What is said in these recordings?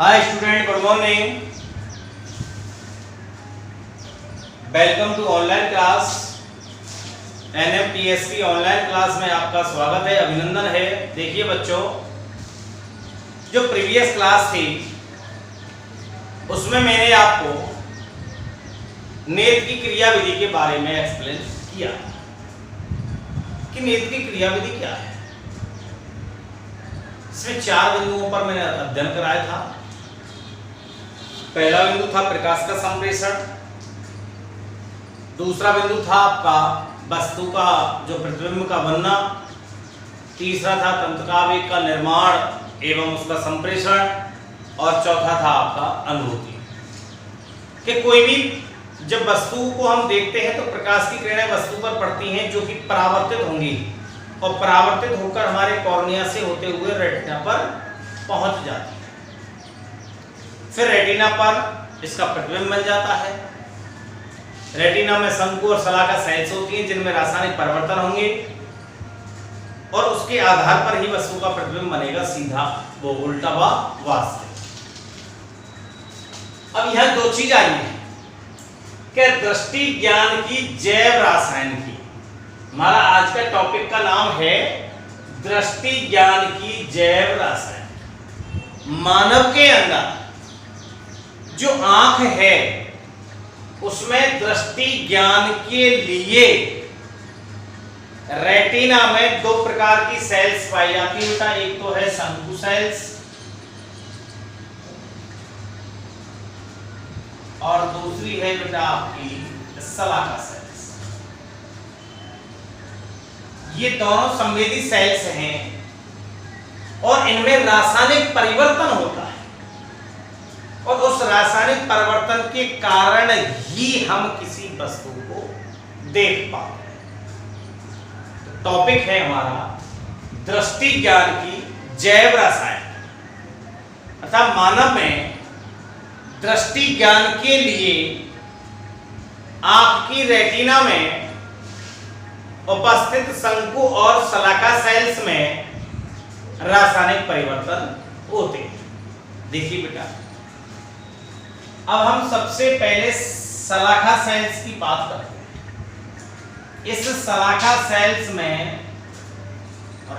Hi student, good morning. Welcome to online class. NMTSC online class में आपका स्वागत है, अभिनंदन है। देखिए बच्चों, जो प्रीवियस क्लास थी उसमें मैंने आपको नेत की क्रियाविधि के बारे में एक्सप्लेन किया कि नेत की क्रियाविधि क्या है। इसमें 4 बिंदुओं पर मैंने अध्ययन कराया था। पहला बिंदु था प्रकाश का संप्रेषण, दूसरा बिंदु था आपका वस्तु का जो प्रतिबिंब का बनना, तीसरा था तंत्रिकावेग का निर्माण एवं उसका संप्रेषण, और चौथा था आपका अनुभूति। कि कोई भी जब वस्तु को हम देखते हैं तो प्रकाश की किरणें वस्तु पर पड़ती हैं जो कि परावर्तित होंगी और परावर्तित होकर हमारे कॉर्निया से होते हुए रेटिना पर पहुंच जाती है। फिर रेटिना पर इसका प्रतिबिंब बन जाता है। रेटिना में शंकु और शलाका सेल्स होती हैं जिनमें रासायनिक परिवर्तन होंगे और उसके आधार पर ही वस्तु का प्रतिबिंब बनेगा, सीधा वो उल्टा व वास्तविक। अब यह 2 चीज आई है कि दृष्टि ज्ञान की जैव रसायन की। हमारा आज का टॉपिक का नाम है दृष्टि ज्ञान की जैव रसायन। मानव के अंदर जो आंख है उसमें दृष्टि ज्ञान के लिए रेटिना में 2 प्रकार की सेल्स पाई जाती है बेटा। एक तो है शंकु सेल्स और दूसरी है बेटा आपकी शलाका सेल्स। ये दोनों संवेदी सेल्स हैं और इनमें रासायनिक परिवर्तन होता है और उस रासायनिक परिवर्तन के कारण ही हम किसी वस्तु को देख पाते हैं। टॉपिक है हमारा दृष्टि ज्ञान की जैव रसायन। अर्थात मानव में दृष्टि ज्ञान के लिए आंख की रेटिना में उपस्थित शंकु और शलाका सेल्स में रासायनिक परिवर्तन होते हैं। देखिए बेटा, अब हम सबसे पहले शलाका सेल्स की बात करते हैं। इस शलाका सेल्स में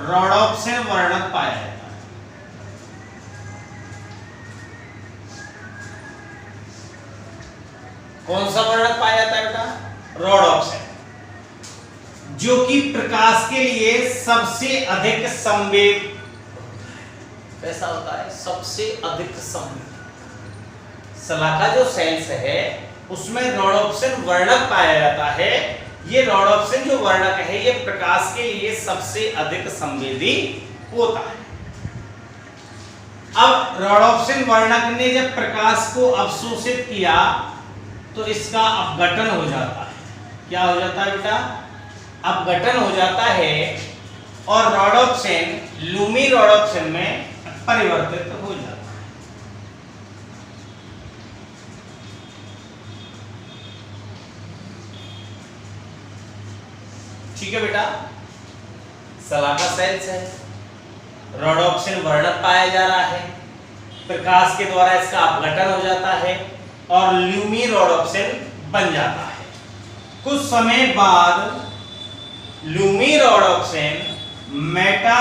रोडोप्सिन वर्णक पाया जाता है। कौन सा वर्णक पाया जाता है बेटा? रोडोप्सिन, जो कि प्रकाश के लिए सबसे अधिक संवेदी। कैसा होता है? सबसे अधिक संवेदी। शलाका जो सेल्स है उसमें रोडोप्सिन वर्णक पाया जाता है। ये रोडोप्सिन जो वर्णक है ये प्रकाश के लिए सबसे अधिक संवेदी होता है। अब रोडोप्सिन वर्णक ने जब प्रकाश को अवशोषित किया तो इसका अपघटन हो जाता है। क्या हो जाता है बेटा? अपघटन हो जाता है और रोडोप्सिन लूमी रोडोप्सिन में परिवर्तित हो जाता है। ठीक है बेटा, शलाका सेल्स है, रोडोप्सिन वर्णक पाया जा रहा है, प्रकाश के द्वारा इसका अपघटन हो जाता है और ल्यूमी रोडोप्सिन बन जाता है। कुछ समय बाद ल्यूमी रोडोप्सिन मेटा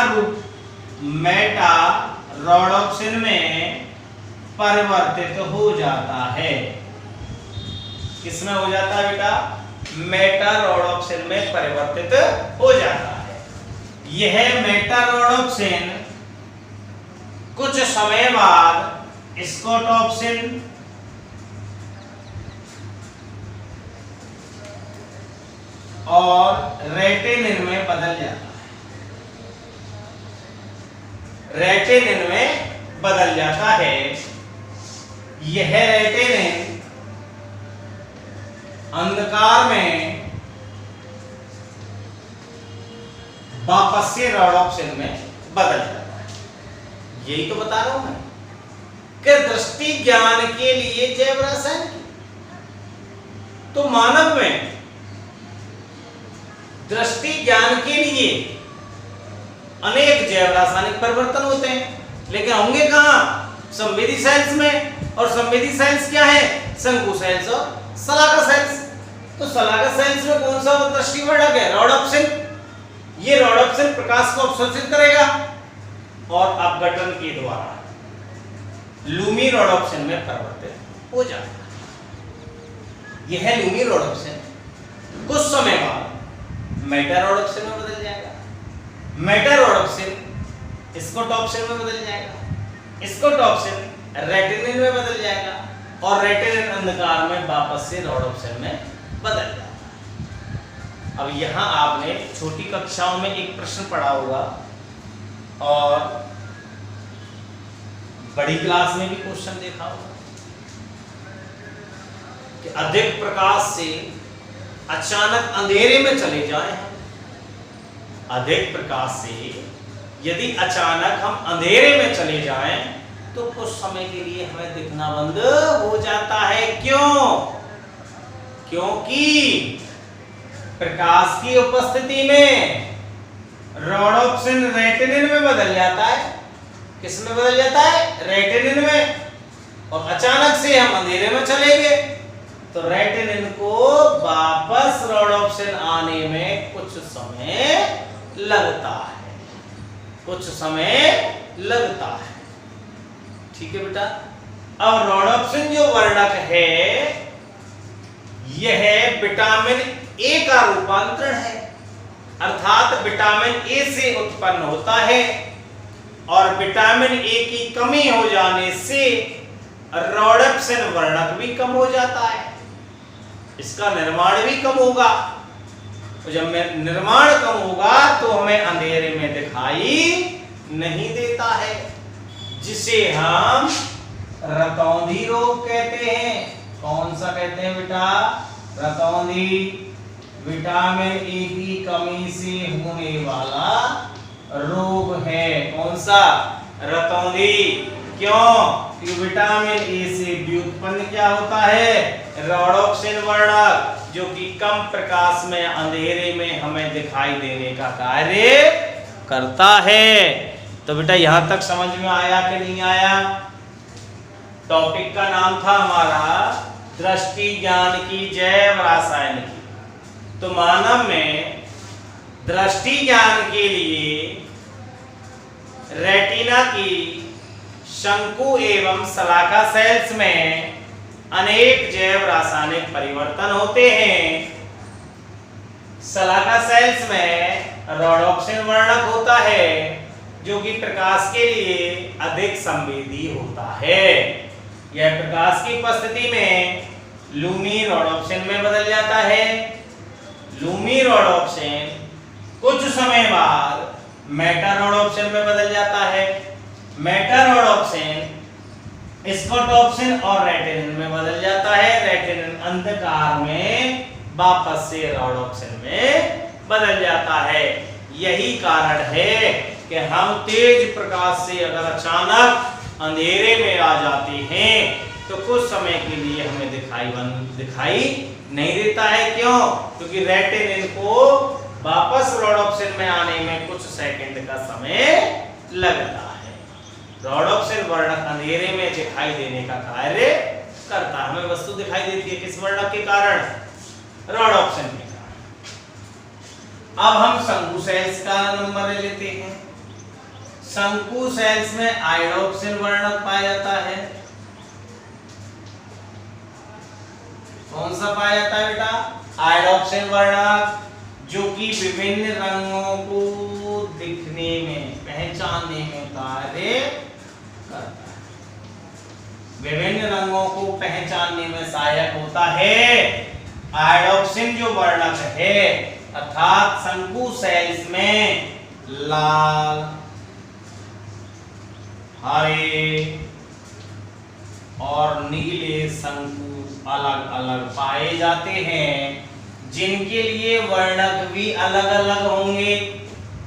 रोडोप्सिन में परिवर्तित हो जाता है। किसमें हो जाता है बेटा? मेटा रोडोप्सिन में परिवर्तित हो जाता है। यह मेटा रोडोप्सिन कुछ समय बाद स्कोटोप्सिन और रेटिनिन में बदल जाता है। रेटिनिन में बदल जाता है। यह रेटिनिन अंधकार में वापस से रोडोप्सिन में बदल जाता है। यही तो बता रहा हूं मैं कि दृष्टि ज्ञान के लिए जैव रसायन की। तो मानव में दृष्टि ज्ञान के लिए अनेक जैव रासायनिक परिवर्तन होते हैं, लेकिन होंगे कहां? संवेदी सेल्स में। और संवेदी सेल्स क्या है? शंकु सेल्स और शलाका सेल्स। तो शलाका सेल्स में कौन सा दृष्टिवर्णक है? रोडोप्सिन। ये रोडोप्सिन प्रकाश को अवशोषित करेगा और अपघटन के द्वारा लूमी रोडोप्सिन में परिवर्तित हो जाएगा। यह लूमी रोडोप्सिन कुछ समय बाद मेटा रोडोप्सिन में बदल जाएगा। मेटा रोडोप्सिन स्कोटोप्सिन में बदल जाएगा। स्कोटोप्सिन रेटिनिन में बदल जाएगा और रेटिनिन अंधकार में वापस से रोडोप्सिन में बदल जाएगा। अब यहां आपने छोटी कक्षाओं में एक प्रश्न पढ़ा होगा और बड़ी क्लास में भी क्वेश्चन देखा होगा कि अधिक प्रकाश से अचानक अंधेरे में चले जाएं। अधिक प्रकाश से यदि अचानक हम अंधेरे में चले जाएं तो कुछ समय के लिए हमें दिखना बंद हो जाता है। क्यों? क्योंकि प्रकाश की उपस्थिति में रोडोप्सिन रेटिनिन में बदल जाता है। किस में बदल जाता है? रेटिनिन में। और अचानक से हम अंधेरे में चले गए तो रेटिनिन को वापस रोडोप्सिन आने में कुछ समय लगता है। कुछ समय लगता है। ठीक है बेटा। अब रोडोप्सिन जो वर्णक है यह विटामिन ए का रूपांतरण है, अर्थात विटामिन ए से उत्पन्न होता है और विटामिन ए की कमी हो जाने से रोडोप्सिन वर्णक भी कम हो जाता है, इसका निर्माण भी कम होगा। तो जब निर्माण कम होगा तो हमें अंधेरे में दिखाई नहीं देता है, जिसे हम रतौंधी रोग कहते हैं। कौन सा कहते हैं बेटा? रतौंधी। विटामिन ए की कमी से होने वाला रोग है। कौन सा? रतौंधी। क्यों? कि विटामिन ए से व्युत्पन्न क्या होता है? रोडोप्सिन वर्णक, जो कि कम प्रकाश में अंधेरे में हमें दिखाई देने का कार्य करता है। तो बेटा यहां तक समझ में आया कि नहीं आया? टॉपिक का नाम था हमारा दृष्टि ज्ञान की जैव रासायनिकी। तो मानव में दृष्टि ज्ञान के लिए रेटिना की शंकु एवं शलाका सेल्स में अनेक जैव रासायनिक परिवर्तन होते हैं। शलाका सेल्स में रोडोप्सिन वर्णक होता है जो कि प्रकाश के लिए अधिक संवेदी होता है। यह प्रकाश की उपस्थिति में लूमी रोडोप्सिन में बदल जाता है। लूमी रोडोप्सिन कुछ समय बाद मेटा रोडोप्सिन में बदल जाता है। मेटा रोडोप्सिन स्कोटोप्सिन और रेटिनिन में बदल जाता है। रेटिनिन अंधकार में वापस से रोडोप्सिन में बदल जाता है। यही कारण है कि हम तेज प्रकाश से अगर अचानक अंधेरे में आ जाते हैं तो कुछ समय के लिए हमें दिखाई नहीं देता है। क्यों? क्योंकि रेटिनिन को वापस रोडोप्सिन में आने में कुछ सेकंड का समय लगता है। रोडोप्सिन वर्णक अंधेरे में दिखाई देने का कार्य करता है। हमें वस्तु दिखाई देती है किस वर्णक के कारण? रोडोप्सिन के कारण। अब हम शंकु सेल्स का नंबर ले लेते हैं। शंकु सेल्स में आयोडोप्सिन वर्णक पाया जाता है। कौन सा पाया जाता है बेटा? आयोडोप्सिन वर्णक, जो कि विभिन्न रंगों को दिखने में, पहचानने में कार्य करता है। विभिन्न रंगों को पहचानने में सहायक होता है। आयोडोप्सिन जो वर्णक है अर्थात शंकु सेल्स में लाल, हरे और नीले शंकु अलग अलग पाए जाते हैं, जिनके लिए वर्णक भी अलग अलग होंगे।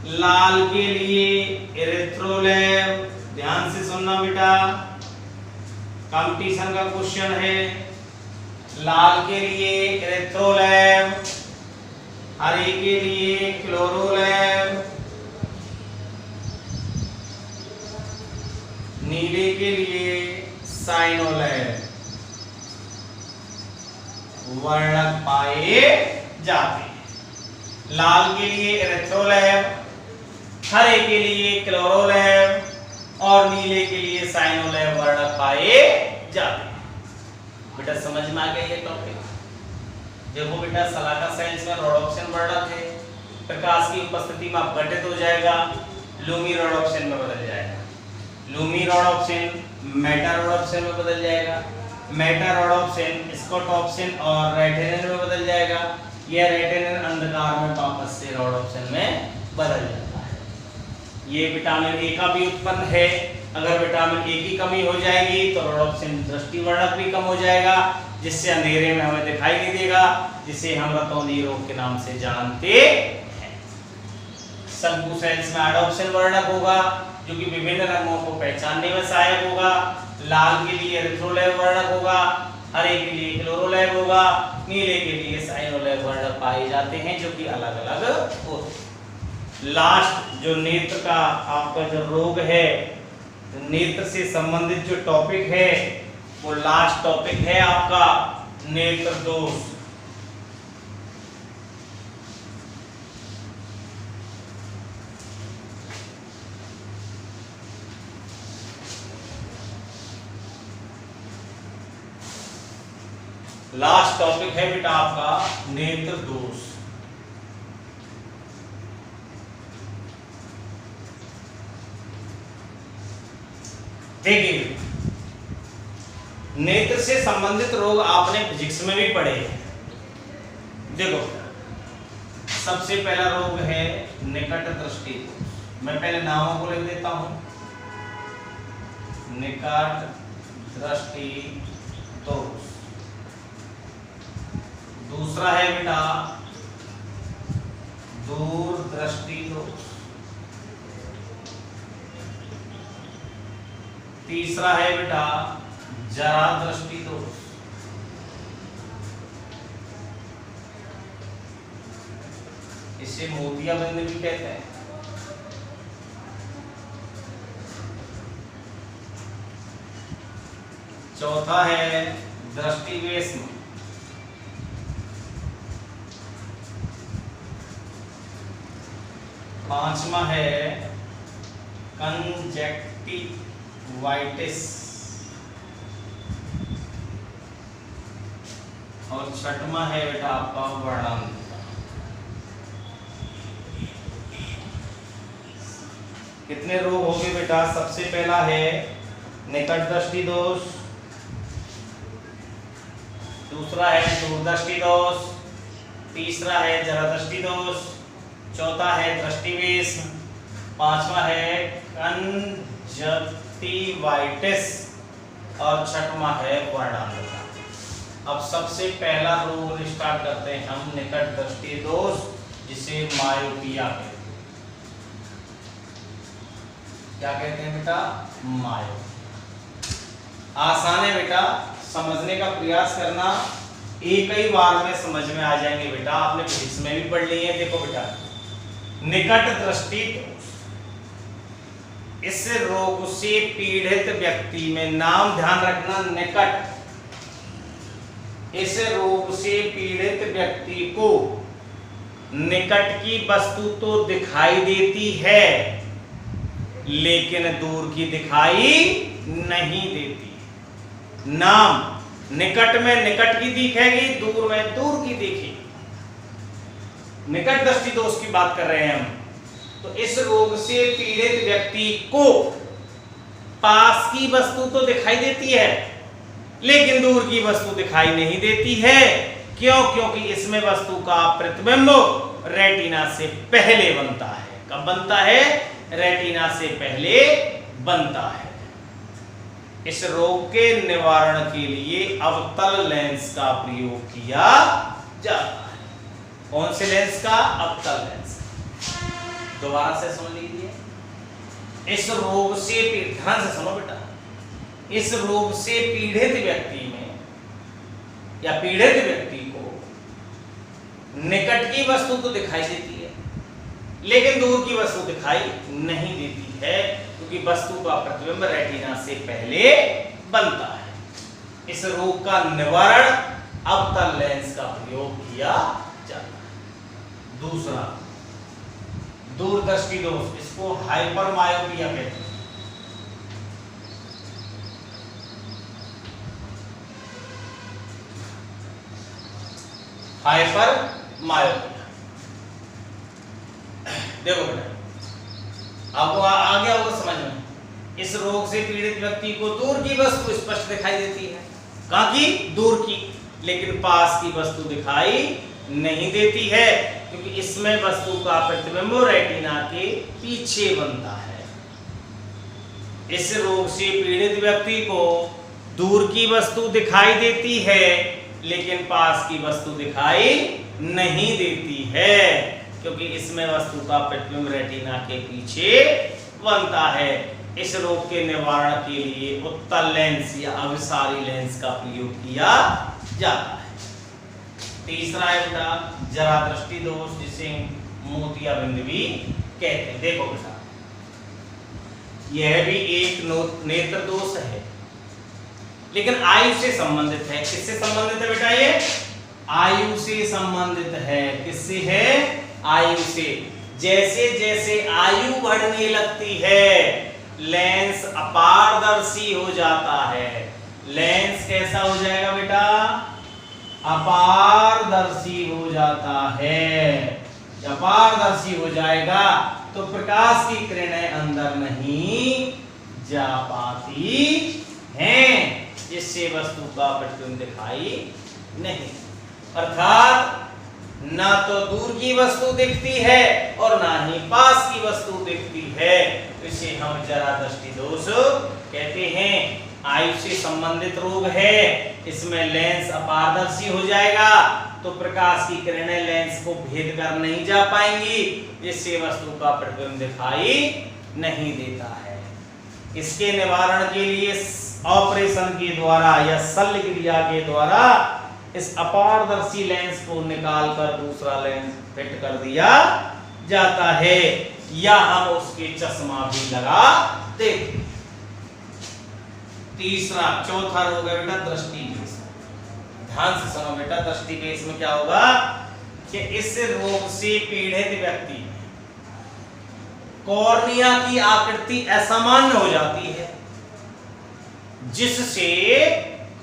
लाल के लिए एरिथ्रोलैब, ध्यान से सुनना बेटा, कंपटीशन का क्वेश्चन है। लाल के लिए एरिथ्रोलैब, हरे के लिए क्लोरोलैब, नीले के लिए साइनोलैब वर्णक पाए जाते हैं। लाल के लिए एरिथ्रोलैब, हरे के लिए क्लोरोलैब और नीले के लिए साइनोलैब वर्णक पाए जाते हैं। बेटा समझ में आ गया ये टॉपिक? देखो बेटा सलाका साइंस में रोडोप्सिन वर्णक है, प्रकाश की उपस्थिति में अपघटित हो जाएगा, लूमी रोडोप्सिन में बदल जाएगा। लूमी रोडोप्सिन मेटा रोडोप्सिन में बदल जाएगा, मेटा रोडोप्सिन स्कोटोप्सिन और रेटिनिन में बदल जाएगा, यह रेटिनिन अंधकार में वापस से रोडोप्सिन में बदल जाता है। ये विटामिन ए का भी उत्पन्न है। अगर विटामिन ए की कमी हो जाएगी तो रोडोप्सिन दृष्टि वर्णक भी कम हो जाएगा, जिससे अंधेरे में हमें दिखाई नहीं देगा, जिसे हम रतौंधी रोग के नाम से जानते हैं। शंकु सेल्स में एडोप्सिन वर्णक होगा, जो कि विभिन्न रंगों को पहचानने में सहायक होगा। लाल के लिए एरिथ्रोलैब वर्णक होगा, हरे के लिए क्लोरोलैब होगा, नीले के लिए साइनोलैब वर्णक पाए जाते हैं, जो कि अलग अलग होते हैं। लास्ट जो नेत्र का आपका जो रोग है, नेत्र से संबंधित जो टॉपिक है, वो लास्ट टॉपिक है आपका नेत्र दोष। लास्ट टॉपिक है बेटा आपका नेत्र दोष। देखिए नेत्र से संबंधित रोग आपने फिजिक्स में भी पढ़े हैं। देखो सबसे पहला रोग है निकट दृष्टि दोष। मैं पहले नामों को लिख देता हूं। निकट दृष्टि दोष। दूसरा है बेटा दूर दृष्टि दोष। तीसरा है बेटा जरा दृष्टि दोष। इसे मोतियाबिंद भी कहते हैं। चौथा है दृष्टिवेष्म। पांचवा है कंजक्टिवाइटिस और छठवां है बेटा आपका वर्णांधता। कितने रोग हो गए बेटा? सबसे पहला है निकट दृष्टि दोष, दूसरा है दूरदृष्टि दोष, तीसरा है जरा दृष्टि दोष, चौथा है दृष्टिवेष्म, पांचवा है कंजक्टिवाइटिस और छठवां है वर्णांधता। अब सबसे पहला रोग स्टार्ट करते हैं हम निकट दृष्टि दोष, जिसे मायोपिया कहते हैं। क्या कहते हैं बेटा? मायो। आसान है बेटा, समझने का प्रयास करना, एक ही बार में समझ में आ जाएंगे बेटा। आपने फिजिक्स में भी पढ़ ली है। देखो बेटा निकट दृष्टि दोष, इस रोग से पीड़ित व्यक्ति में, नाम ध्यान रखना निकट, इस रोग से पीड़ित व्यक्ति को निकट की वस्तु तो दिखाई देती है, लेकिन दूर की दिखाई नहीं देती। नाम निकट में निकट की दिखेगी, दूर में दूर की दिखेगी। निकट दृष्टि दोष की बात कर रहे हैं हम। तो इस रोग से पीड़ित व्यक्ति को पास की वस्तु तो दिखाई देती है, लेकिन दूर की वस्तु दिखाई नहीं देती है। क्यों? क्योंकि इसमें वस्तु का प्रतिबिंब रेटिना से पहले बनता है। कब बनता है? रेटिना से पहले बनता है। इस रोग के निवारण के लिए अवतल लेंस का प्रयोग किया जाता है। कौन से लेंस का? अवतल लेंस। दोबारा से समझ लीजिए। इस रोग से, ध्यान से सुनो बेटा, इस रोग से पीड़ित व्यक्ति में या पीड़ित व्यक्ति को निकट की वस्तु तो दिखाई देती है, लेकिन दूर की वस्तु दिखाई नहीं देती है, क्योंकि वस्तु का प्रतिबिंब रेटिना से पहले बनता है। इस रोग का निवारण अवतल लेंस का प्रयोग किया जाता है। दूसरा दूरदृष्टि दोष, इसको हाइपरमायोपिया कहते हैं। हाइपरमायोपिया, देखो बेटा आपको आ गया होगा समझ में। इस रोग से पीड़ित व्यक्ति को दूर की वस्तु स्पष्ट दिखाई देती है, कहां की? दूर की, लेकिन पास की वस्तु दिखाई नहीं देती है, क्योंकि इसमें वस्तु का प्रतिबिंब रेटिना के पीछे बनता है। इस रोग से पीड़ित व्यक्ति को दूर की वस्तु दिखाई देती है, लेकिन पास की वस्तु दिखाई नहीं देती है, क्योंकि इसमें वस्तु का प्रतिबिंब रेटिना के पीछे बनता है। इस रोग के निवारण के लिए उत्तल लेंस या अभिसारी लेंस का प्रयोग किया जाता है। तीसरा है बेटा जरा दृष्टि दोष, जिसे मोतियाबिंद भी कहते हैं। देखो बेटा यह भी एक नेत्र दोष है, लेकिन आयु से संबंधित है। किससे संबंधित है बेटा? ये आयु से संबंधित है। किससे है? आयु से। जैसे जैसे आयु बढ़ने लगती है लेंस अपारदर्शी हो जाता है। लेंस कैसा हो जाएगा बेटा? अपारदर्शी हो जाता है। अपारदर्शी हो जाएगा तो प्रकाश की किरणें अंदर नहीं जा पाती हैं, जिससे वस्तु का प्रतिबिंब दिखाई नहीं, अर्थात ना तो दूर की वस्तु दिखती है और ना ही पास की वस्तु दिखती है। इसे हम जरा दृष्टि दोष कहते हैं। आयु से संबंधित रोग है। इसमें लेंस अपारदर्शी हो जाएगा तो प्रकाश की किरणें लेंस को भेद कर नहीं जा पाएंगी, जिससे वस्तु का प्रतिबिंब दिखाई नहीं देता है। इसके निवारण के लिए ऑपरेशन के द्वारा या शल्य क्रिया के द्वारा इस अपारदर्शी लेंस को निकालकर दूसरा लेंस फिट कर दिया जाता है, या हम उसके चश्मा भी लगा देते। तीसरा चौथा रोग है बेटा दृष्टि बेस। ध्यान से सुनो बेटा, दृष्टि बेस में क्या होगा कि इस रोग से पीड़ित व्यक्ति कॉर्निया की आकृति असामान्य हो जाती है, जिससे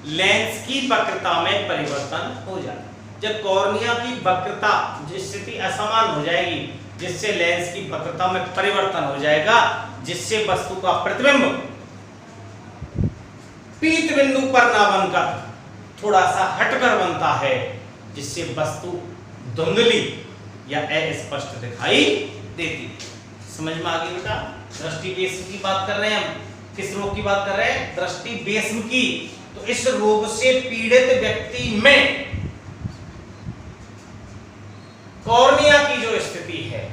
लेंस की वक्रता में परिवर्तन हो जाता है। जब कॉर्निया की वक्रता स्थिति असमान हो जाएगी, जिससे लेंस की वक्रता में परिवर्तन हो जाएगा, जिससे वस्तु का प्रतिबिंब पीत बिंदु पर ना बनकर थोड़ा सा हटकर बनता है, जिससे वस्तु धुंधली या अस्पष्ट दिखाई देती है। समझ में आ गई बेटा? दृष्टि बेस्म की बात कर रहे हैं हम। किस रोग की बात कर रहे हैं? दृष्टि बेस्म की। तो इस रोग से पीड़ित व्यक्ति में कॉर्निया की जो स्थिति है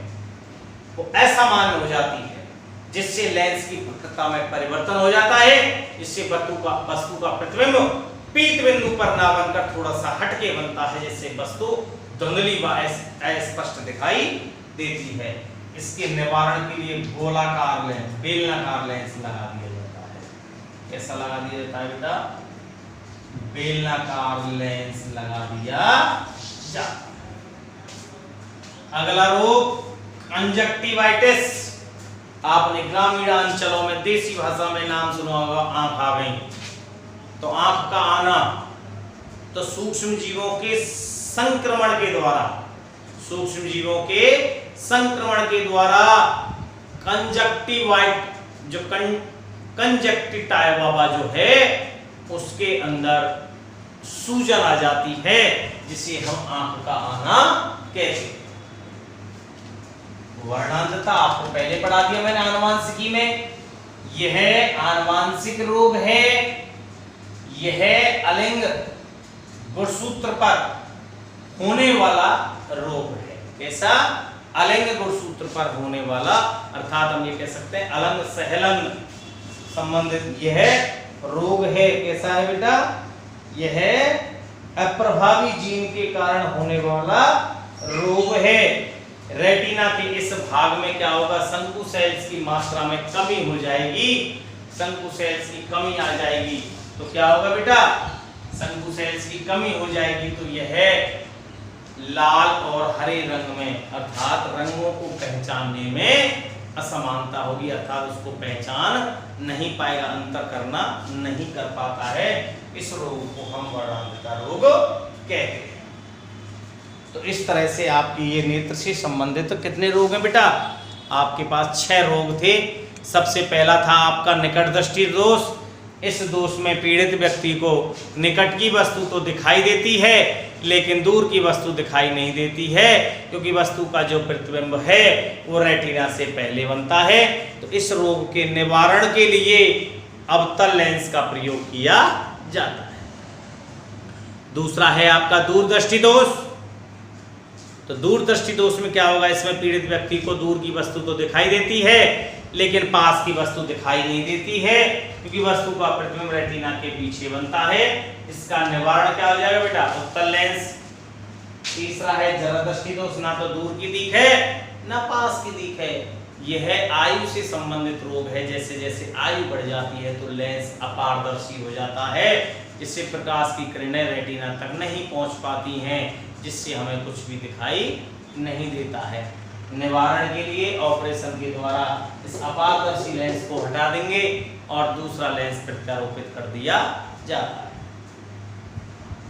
वो असामान्य हो जाती है, जिससे लेंस की वक्रता में परिवर्तन हो जाता है, जिससे वस्तु का प्रतिबिंब पीत बिंदु पर ना बनकर थोड़ा सा हटके बनता है, जिससे वस्तु धुंधली व अस्पष्ट दिखाई देती है। इसके निवारण के लिए गोलाकार लेंस, बेलनाकार लेंस लगा दिया जाता है। कैसा लगा दिया जाता है बेटा? बेलनाकार लेंस लगा दिया जाता है। अगला रोग कंजक्टिवाइटिस। आपने ग्रामीण अंचलों में देसी भाषा में नाम सुना होगा, आंख आ गई। तो आंख का आना तो सूक्ष्म जीवों के संक्रमण के द्वारा कंजक्टिवाइट जो कंजक्टिवा जो है उसके अंदर सूजन आ जाती है, जिसे हम आंख का आना कहते हैं। वर्णांतता आपको पहले पढ़ा दिया मैंने आनुवांशिकी में। यह आनुवांशिक रोग है। यह अलिंग गुणसूत्र पर होने वाला रोग है। कैसा? अलिंग गुणसूत्र पर होने वाला, अर्थात हम ये कह सकते हैं अलंग सहलंग संबंधित यह रोग है। कैसा है बेटा? यह अप्रभावी जीन के कारण होने वाला रोग है। रेटिना के इस भाग में क्या होगा, शंकु सेल्स की मात्रा में कमी हो जाएगी, शंकु सेल्स की कमी आ जाएगी। तो क्या होगा बेटा, शंकु सेल्स की कमी हो जाएगी तो यह लाल और हरे रंग में, अर्थात रंगों को पहचानने में असमानता होगी, अर्थात उसको पहचान नहीं पाएगा, अंतर करना नहीं कर पाता है। इस रोग को हम वर्णांधता रोग कहते हैं। तो इस तरह से आपकी ये नेत्र से संबंधित कितने रोग हैं बेटा, आपके पास 6 रोग थे। सबसे पहला था आपका निकट दृष्टि दोष। इस दोष में पीड़ित व्यक्ति को निकट की वस्तु तो दिखाई देती है लेकिन दूर की वस्तु दिखाई नहीं देती है, क्योंकि वस्तु का जो प्रतिबिंब है वो रेटिना से पहले बनता है। तो इस रोग के निवारण के लिए अवतल लेंस का प्रयोग किया जाता है। दूसरा है आपका दूरदृष्टि दोष। तो दूरदृष्टि दोष में क्या होगा, इसमें पीड़ित व्यक्ति को दूर की वस्तु तो दिखाई देती है लेकिन पास की वस्तु दिखाई नहीं देती है, क्योंकि वस्तु का प्रतिबिंब रेटिना के पीछे बनता है। इसका निवारण क्या हो जाएगा बेटा, उत्तल लेंस। तीसरा है जरा दृष्टि दोष, ना तो दूर की दिख है ना पास की दिख है। यह आयु से संबंधित रोग है। जैसे जैसे आयु बढ़ जाती है तो लेंस अपारदर्शी हो जाता है, जिससे प्रकाश की किरणें रेटिना तक नहीं पहुंच पाती हैं, जिससे हमें कुछ भी दिखाई नहीं देता है। निवारण के लिए ऑपरेशन के द्वारा इस अपारदर्शी लेंस को हटा देंगे और दूसरा लेंस प्रत्यारोपित कर दिया जाता है।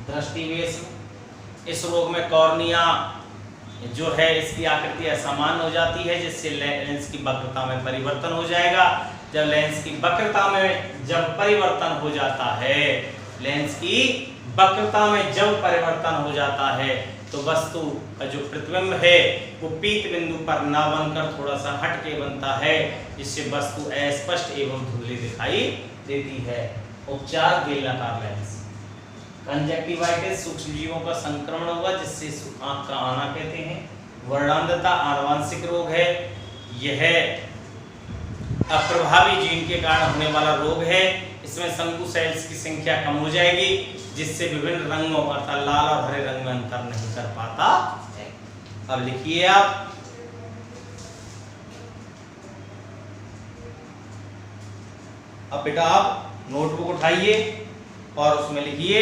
दृष्टिवेश, इस रोग में कॉर्निया जो है इसकी आकृति असामान्य हो जाती है, जिससे लेंस की वक्रता में परिवर्तन हो जाएगा। जब लेंस की वक्रता में जब परिवर्तन हो जाता है, लेंस की वक्रता में जब परिवर्तन हो जाता है तो वस्तु का जो प्रतिबिंब है वो पीत बिंदु पर ना बनकर थोड़ा सा हट के बनता है, जिससे वस्तु अस्पष्ट एवं धुंधली दिखाई देती है। उपचार बेलनाकार लेंस। कंजक्टिवाइटिस सूक्ष्म जीवों का संक्रमण हुआ जिससे आंख का आना कहते हैं। वर्णांधता आनुवांशिक रोग है। यह अप्रभावी जीन के कारण होने वाला रोग है। इसमें शंकु सेल्स की संख्या कम हो जाएगी, जिससे विभिन्न रंगों अर्थात लाल और हरे रंग में अंतर नहीं कर पाता है। अब लिखिए आप, अब बेटा आप नोटबुक उठाइए और उसमें लिखिए,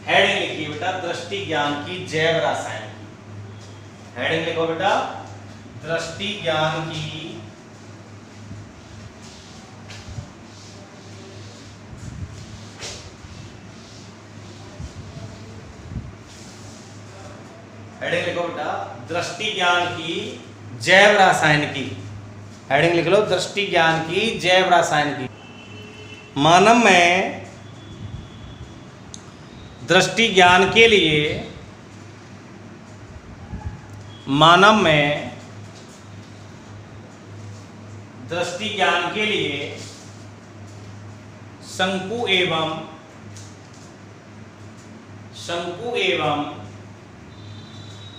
हेडिंग लिखिए बेटा, दृष्टि ज्ञान की जैव रसायन। हेडिंग लिखो बेटा, दृष्टि ज्ञान की हेडिंग लिखो बेटा, दृष्टि ज्ञान की जैव रसायन की। हेडिंग लिख लो, दृष्टि ज्ञान की जैव रसायन की। मानव में दृष्टि ज्ञान के लिए, मानव में दृष्टि ज्ञान के लिए शंकु एवं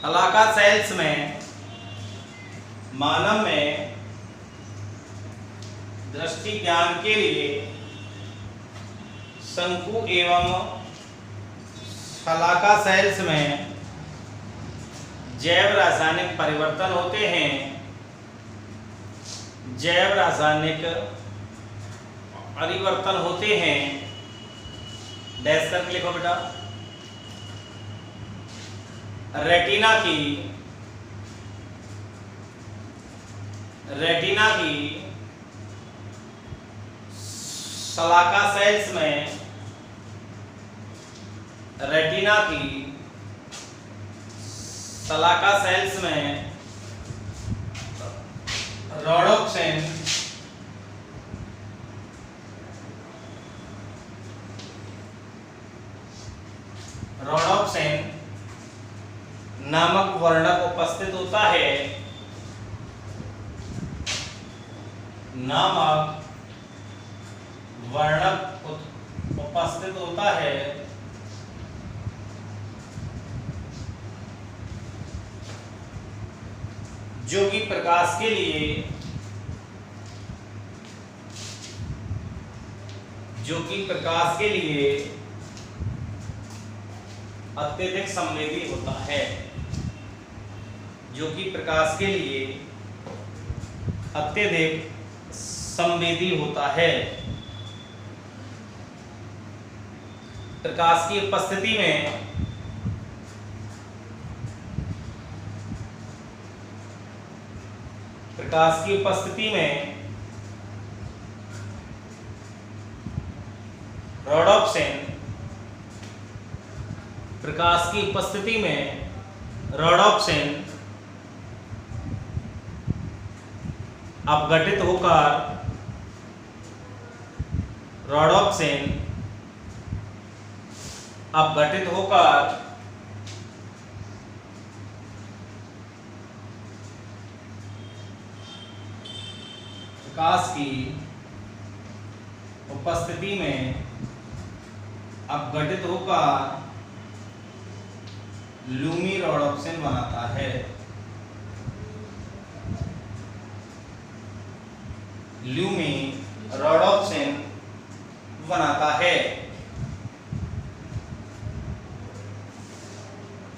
शलाका सेल्स में, मानव में दृष्टि ज्ञान के लिए शंकु एवं शलाका सेल्स में जैव रासायनिक परिवर्तन होते हैं। जैव रासायनिक परिवर्तन होते हैं। डैश करके लिखो बेटा, रेटिना की शलाका सेल्स में, रेटिना की शलाका सेल्स में रोडोप्सिन नामक वर्णक उपस्थित होता है। नामक वर्णक उपस्थित होता है जो कि प्रकाश के लिए अत्यधिक संवेदी होता है। जो कि प्रकाश के लिए अत्यधिक संवेदी होता है। प्रकाश की उपस्थिति में रोडॉप्सिन अपघटित होकर प्रकाश की उपस्थिति में अपघटित होकर लूमी रोडॉप्सिन बनाता है। लूमी रोडॉप्सिन बनाता है।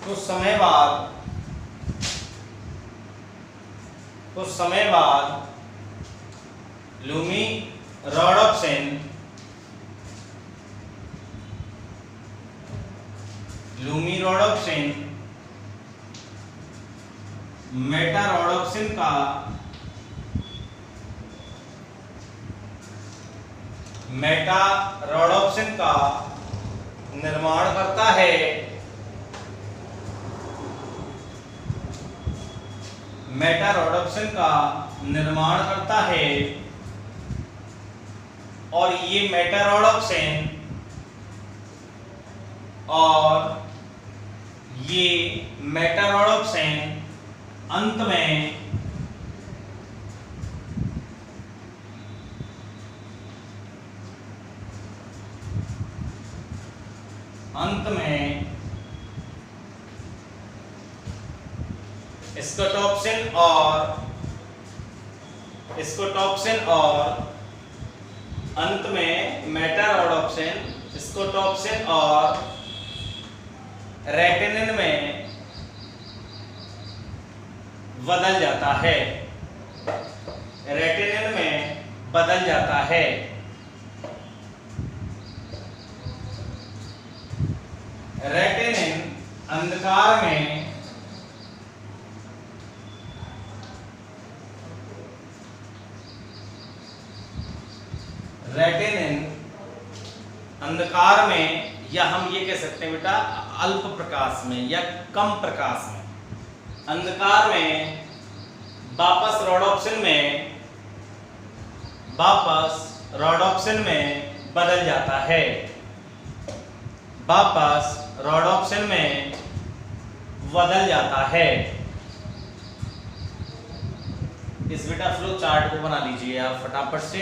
कुछ समय बाद लूमी रोडॉप्सिन मेटा रोडॉप्सिन का निर्माण करता है। मेटा रोडॉप्सिन का निर्माण करता है और ये मेटा रोडॉप्सिन अंत में स्कोटॉप्सिन और अंत में मेटा रोडॉप्सिन स्कोटॉप्सिन और रेटिनिन में बदल जाता है। रेटिनिन अंधकार में या हम ये कह सकते हैं बेटा अल्प प्रकाश में या कम प्रकाश में, अंधकार में वापस रोडॉप्सिन में बदल जाता है। इस बेटा फ्लो चार्ट को बना लीजिए आप फटाफट से।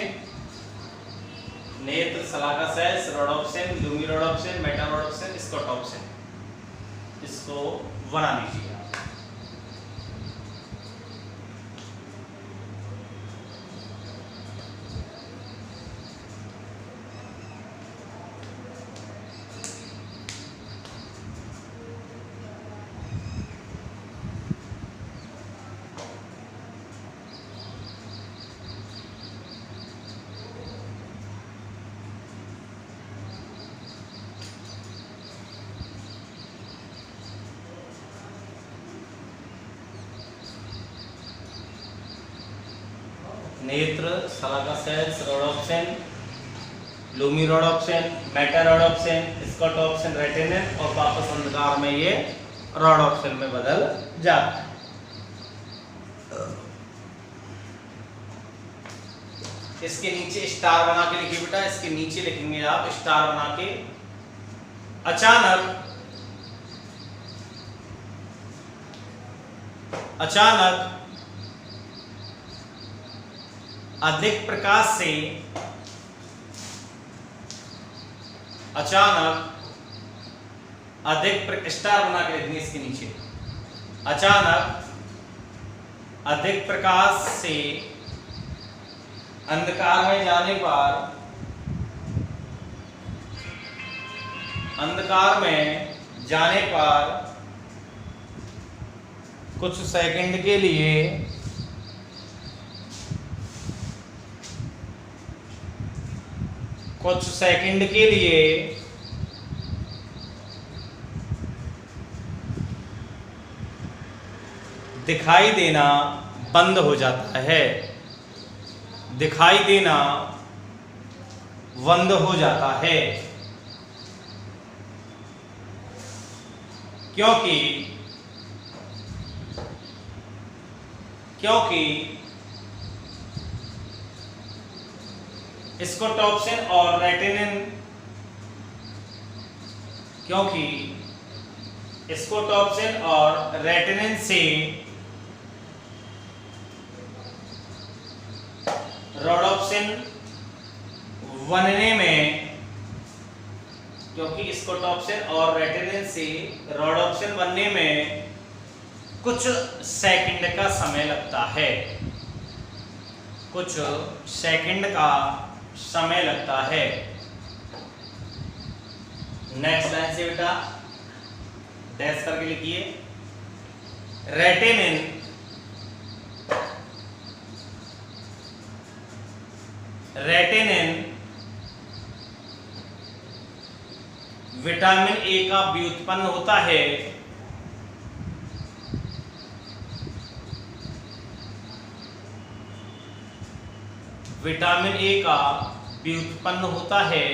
नेत्र, शलाका sales, rhodopsin, Lumi rhodopsin, Meta rhodopsin, स्कोटॉप्सिन, इसको बना लीजिए। नेत्र, शलाका sales, rhodopsin, Lumi rhodopsin, Meta rhodopsin, स्कोटॉप्सिन, रेटिनिन और वापस अंधकार में ये रोडॉप्सिन में बदल जाता है। इसके नीचे स्टार बना के लिखिए बेटा, इसके नीचे लिखेंगे आप स्टार बना के। अचानक अधिक प्रकाश से स्टार बना के लिखनी इसके नीचे। अचानक अधिक प्रकाश से अंधकार में जाने पर कुछ सेकंड के लिए दिखाई देना बंद हो जाता है, दिखाई देना बंद हो जाता है, क्योंकि स्कोटॉक्सिन और रेटिनिन से रोडोप्सिन बनने में कुछ सेकंड का समय लगता है, नेक्स्ट लाइन से बेटा डैश करके लिखिए। रेटिनिन विटामिन ए का व्युत्पन्न होता है, विटामिन ए का व्युत्पन्न होता है,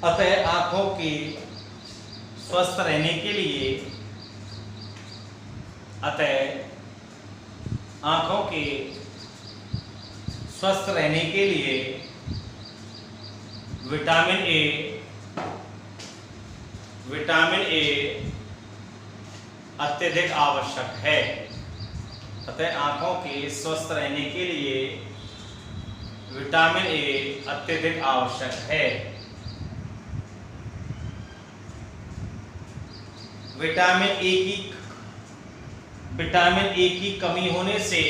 अतः आंखों की स्वस्थ रहने के लिए विटामिन ए अत्यधिक आवश्यक है। अतः आंखों के स्वस्थ रहने के लिए विटामिन ए अत्यधिक आवश्यक है। विटामिन ए की कमी होने से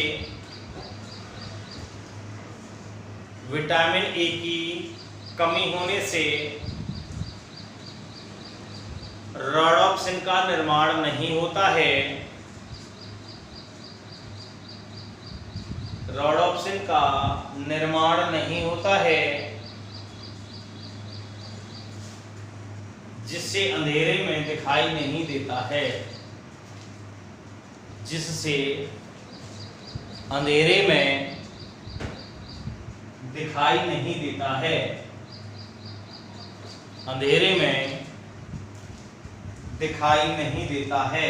रोडोप्सिन का निर्माण नहीं होता है, जिससे अंधेरे में दिखाई नहीं देता है,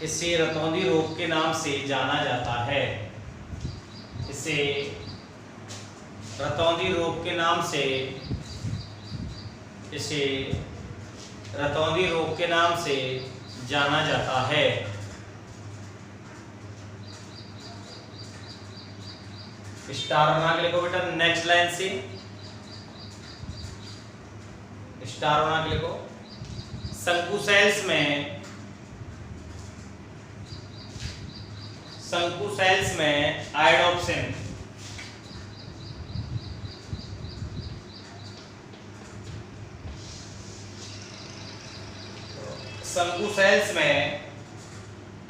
इसे रतौंधी रोग के नाम से जाना जाता है, रतौंधी रोग के नाम से जाना जाता है। स्टार बना के लिखो बेटा, नेक्स्ट लाइन से स्टार बना के लिखो। शंकु सेल्स में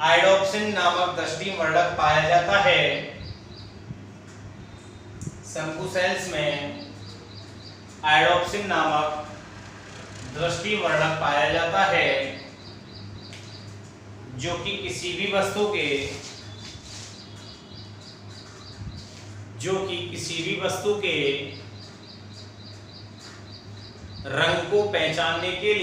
आयोडोप्सिन नामक दृष्टिवर्धक पाया जाता है। शंकु सेल्स में आयोडोप्सिन नामक दृष्टिवर्धक पाया जाता है, जो कि किसी भी वस्तु के रंग को पहचानने के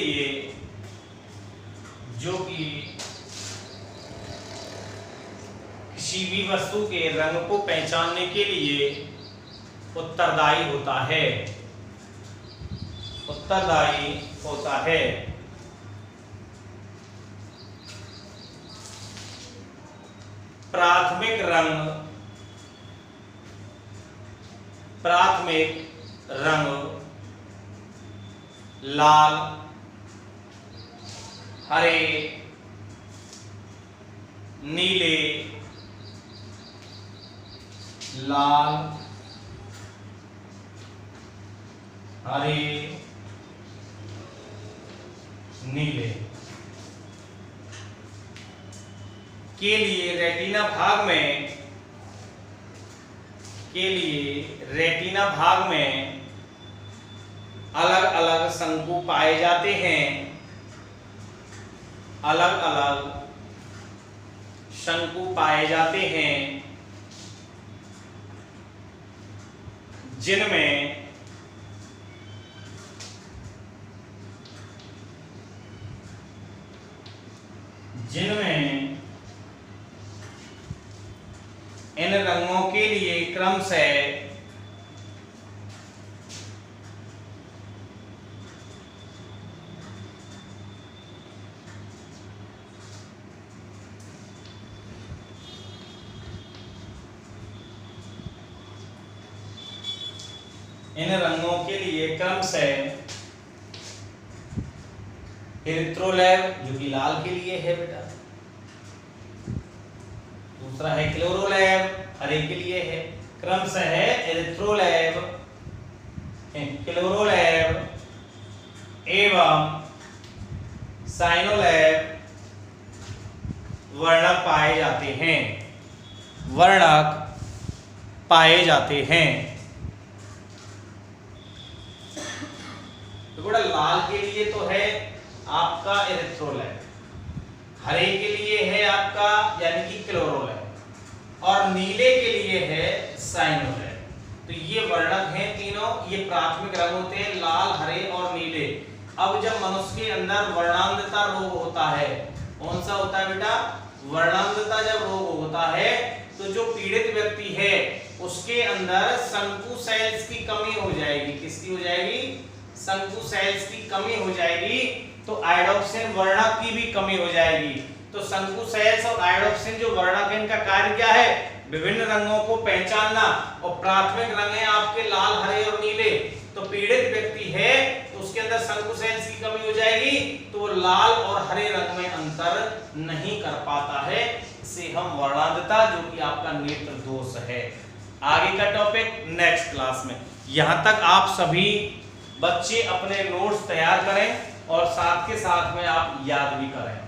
लिए उत्तरदायी होता है। प्राथमिक रंग लाल, हरे, नीले, लाल, हरे, नीले के लिए रेटिना भाग में अलग अलग शंकु पाए जाते हैं, अलग अलग शंकु पाए जाते हैं, जिनमें इन रंगों के लिए क्रमशः एरिथ्रोलैब जो कि लाल के लिए है बेटा, दूसरा है क्लोरोलैब हरे के लिए है, क्रमशः है एरिथ्रोलैब, क्लोरोलैब एवं साइनोलैब वर्णक पाए जाते हैं। तो बड़ा लाल के लिए तो है आपका एरिथ्रोलैब, हरे के लिए है आपका यानी कि क्लोरोलैब और नीले के लिए है साइनोलैब। तो ये वर्णक हैं तीनों, ये प्राथमिक रंग होते हैं लाल, हरे और नीले। अब जब मनुष्य के अंदर वर्णांधता रोग होता है, कौन सा होता है बेटा? वर्णांधता जब रोग होता है तो जो पीड़ित व्यक्ति है उसके अंदर शंकु सेल्स की कमी हो जाएगी। किसकी हो जाएगी? शंकु सेल्स की कमी हो जाएगी, तो आयोडोक्सिन वर्णक की भी कमी हो जाएगी। तो शंकु सेल्स और आयोडोक्सिन जो वर्णक है, इनका कार्य क्या है? विभिन्न रंगों को पहचानना। और प्राथमिक रंग है आपके लाल, हरे और नीले। तो पीड़ित व्यक्ति है तो उसके अंदर शंकु सेल्स की कमी हो जाएगी, तो वो लाल और हरे रंग में अंतर नहीं कर पाता है। इसे हम वर्णांधता, जो कि आपका नेत्र दोष है। आगे का टॉपिक नेक्स्ट क्लास में। यहां तक आप सभी बच्चे अपने नोट्स तैयार करें और साथ के साथ में आप याद भी करें।